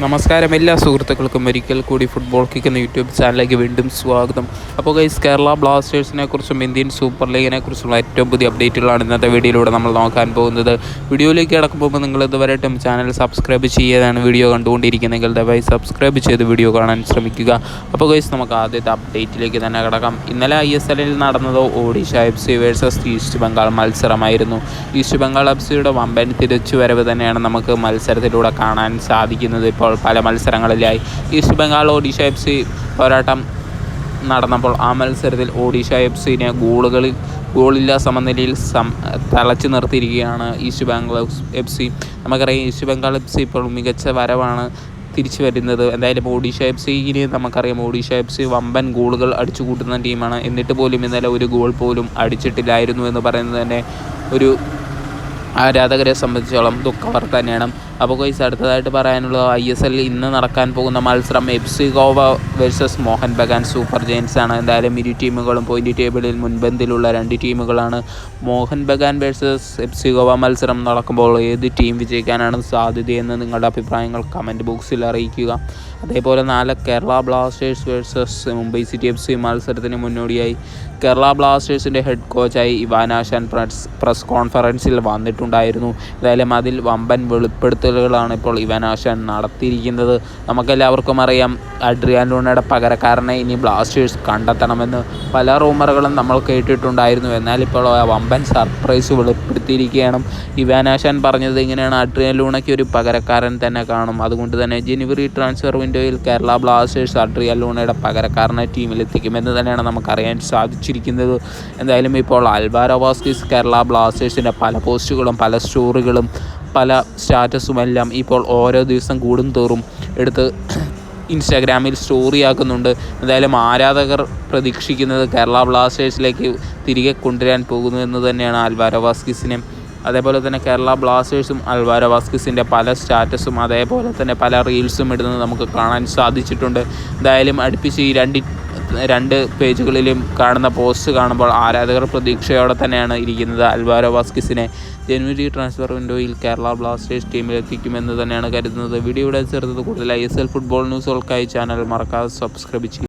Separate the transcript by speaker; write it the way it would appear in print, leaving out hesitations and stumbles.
Speaker 1: നമസ്കാരം എല്ലാ സുഹൃത്തുക്കൾക്കും ഒരിക്കൽ കൂടി ഫുട്ബോൾ കിക്ക് എന്ന യൂട്യൂബ് ചാനലിലേക്ക് വീണ്ടും സ്വാഗതം. അപ്പോൾ ഗൈസ്, കേരള ബ്ലാസ്റ്റേഴ്സിനെ കുറിച്ചും ഇന്ത്യൻ സൂപ്പർ ലീഗിനെ കുറിച്ചുള്ള ഏറ്റവും പുതിയ അപ്ഡേറ്റുകളാണ് ഇന്നത്തെ വീഡിയോയിലൂടെ നമ്മൾ നോക്കാൻ പോകുന്നത്. വീഡിയോയിലേക്ക് കടക്കുമ്പോൾ നിങ്ങൾ ഇതുവരെയായിട്ടും ചാനൽ സബ്സ്ക്രൈബ് ചെയ്യാതാണ് വീഡിയോ കണ്ടുകൊണ്ടിരിക്കുന്നതെങ്കിൽ ദയവായി സബ്സ്ക്രൈബ് ചെയ്ത് വീഡിയോ കാണാൻ ശ്രമിക്കുക. അപ്പോൾ ഗൈസ്, നമുക്ക് ആദ്യത്തെ അപ്ഡേറ്റിലേക്ക് തന്നെ കടക്കാം. ഇന്നലെ ISLൽ നടന്നത് Odisha FC versus East Bengal മത്സരമായിരുന്നു. ഈസ്റ്റ് ബംഗാൾ FCയുടെ വമ്പൻ തിരിച്ചുവരവ് തന്നെയാണ് നമുക്ക് മത്സരത്തിലൂടെ കാണാൻ സാധിക്കുന്നത്. ഇപ്പോൾ പല മത്സരങ്ങളിലായി ഈസ്റ്റ് ബംഗാൾ ഒഡീഷ FC പോരാട്ടം നടന്നപ്പോൾ ആ മത്സരത്തിൽ ഒഡീഷ FCനെ ഗോളില്ലാ സമനിലയിൽ തളച്ചു നിർത്തിയിരിക്കുകയാണ് ഈസ്റ്റ് ബംഗാൾ FC. നമുക്കറിയാം ഈസ്റ്റ് ബംഗാൾ FC ഇപ്പോൾ മികച്ച വരവാണ് തിരിച്ചു വരുന്നത്. എന്തായാലും ഒഡീഷ FCന് നമുക്കറിയാം, ഒഡീഷ FC വമ്പൻ ഗോളുകൾ അടിച്ചു കൂട്ടുന്ന ടീമാണ്. എന്നിട്ട് പോലും ഇന്നലെ ഒരു ഗോൾ പോലും അടിച്ചിട്ടില്ലായിരുന്നു എന്ന് പറയുന്നത് തന്നെ ഒരു ആരാധകരെ സംബന്ധിച്ചോളം ദുഃഖവാർത്ത തന്നെയാണ്. അപ്പോൾ ഗൈസ്, അടുത്തതായിട്ട് പറയാനുള്ളത് ISL ഇന്ന് നടക്കാൻ പോകുന്ന മത്സരം FC Goa versus Mohan Bagan super giants ആണ്. എന്തായാലും ഇരു ടീമുകളും പോയിന്റ് ടേബിളിൽ മുൻപന്തിലുള്ള രണ്ട് ടീമുകളാണ്. മോഹൻ ബഗാൻ വേഴ്സസ് FC ഗോവ മത്സരം നടക്കുമ്പോൾ ഏത് ടീം വിജയിക്കാനാണ് സാധ്യതയെന്ന് നിങ്ങളുടെ അഭിപ്രായങ്ങൾ കമൻറ്റ് ബോക്സിൽ അറിയിക്കുക. അതേപോലെ നാളെ Kerala Blasters versus Mumbai city FC മത്സരത്തിന് മുന്നോടിയായി കേരള ബ്ലാസ്റ്റേഴ്സിൻ്റെ ഹെഡ് കോച്ചായി ഇവാൻ ആശാൻ പ്രസ് കോൺഫറൻസിൽ വന്നിട്ടുണ്ടായിരുന്നു. എന്തായാലും അതിൽ വമ്പൻ വെളിപ്പെടുത്തലുകളാണ് ഇപ്പോൾ ഇവാൻ ആശാൻ നടത്തിയിരിക്കുന്നത്. നമുക്കെല്ലാവർക്കും അറിയാം, അഡ്രിയാൻ ലൂണയുടെ പകരക്കാരനെ ഇനി ബ്ലാസ്റ്റേഴ്സ് കണ്ടെത്തണമെന്ന് പല റൂമറുകളും നമ്മൾ കേട്ടിട്ടുണ്ടായിരുന്നു. എന്നാൽ ഇപ്പോൾ വമ്പൻ സർപ്രൈസ് വെളിപ്പെടുത്തിയിരിക്കുകയാണ്. ഇവാൻ ആശാൻ പറഞ്ഞത് ഇങ്ങനെയാണ്: അഡ്രിയാൻ ലൂണയ്ക്ക് ഒരു പകരക്കാരൻ തന്നെ കാണും. അതുകൊണ്ട് തന്നെ ജനുവരി ട്രാൻസ്ഫർ വിൻഡോയിൽ കേരള ബ്ലാസ്റ്റേഴ്സ് അഡ്രിയാൻ ലൂണയുടെ പകരക്കാരനെ ടീമിലെത്തിക്കുമെന്ന് തന്നെയാണ് നമുക്കറിയാൻ സാധിച്ചിരിക്കുന്നത്. എന്തായാലും ഇപ്പോൾ അൽവാരോ വാസ്കിസ് കേരള ബ്ലാസ്റ്റേഴ്സിൻ്റെ പല പോസ്റ്റുകളും പല സ്റ്റോറികളും പല സ്റ്റാറ്റസുമെല്ലാം ഇപ്പോൾ ഓരോ ദിവസം കൂടുന്തോറും എടുത്ത് ഇൻസ്റ്റാഗ്രാമിൽ സ്റ്റോറിയാക്കുന്നുണ്ട്. എന്തായാലും ആരാധകർ പ്രതീക്ഷിക്കുന്നത് കേരള ബ്ലാസ്റ്റേഴ്സിലേക്ക് തിരികെ കൊണ്ടുവരാൻ പോകുന്നു എന്ന് തന്നെയാണ് അൽവാരോ വാസ്കിസിനെ. അതേപോലെ തന്നെ കേരള ബ്ലാസ്റ്റേഴ്സും അൽവാരോ വാസ്കിസിൻ്റെ പല സ്റ്റാറ്റസും അതേപോലെ തന്നെ പല റീൽസും ഇടുന്നത് നമുക്ക് കാണാൻ സാധിച്ചിട്ടുണ്ട്. എന്തായാലും അടുപ്പിച്ച് ഈ രണ്ട് പേജുകളിലും കാണുന്ന പോസ്റ്റ് കാണുമ്പോൾ ആരാധകർ പ്രതീക്ഷയോടെ തന്നെയാണ് ഇരിക്കുന്നത്. അൽവാരോ വാസ്കിസിനെ ജനുവരി ട്രാൻസ്ഫർ വിൻഡോയിൽ കേരള ബ്ലാസ്റ്റേഴ്സ് ടീമിലെത്തിക്കുമെന്ന് തന്നെയാണ് കരുതുന്നത്. വീഡിയോയുടെ ചേർത്തത് കൂടുതൽ ISL ഫുട്ബോൾ ന്യൂസുകൾക്കായി ചാനൽ മറക്കാതെ സബ്സ്ക്രൈബ് ചെയ്യുക.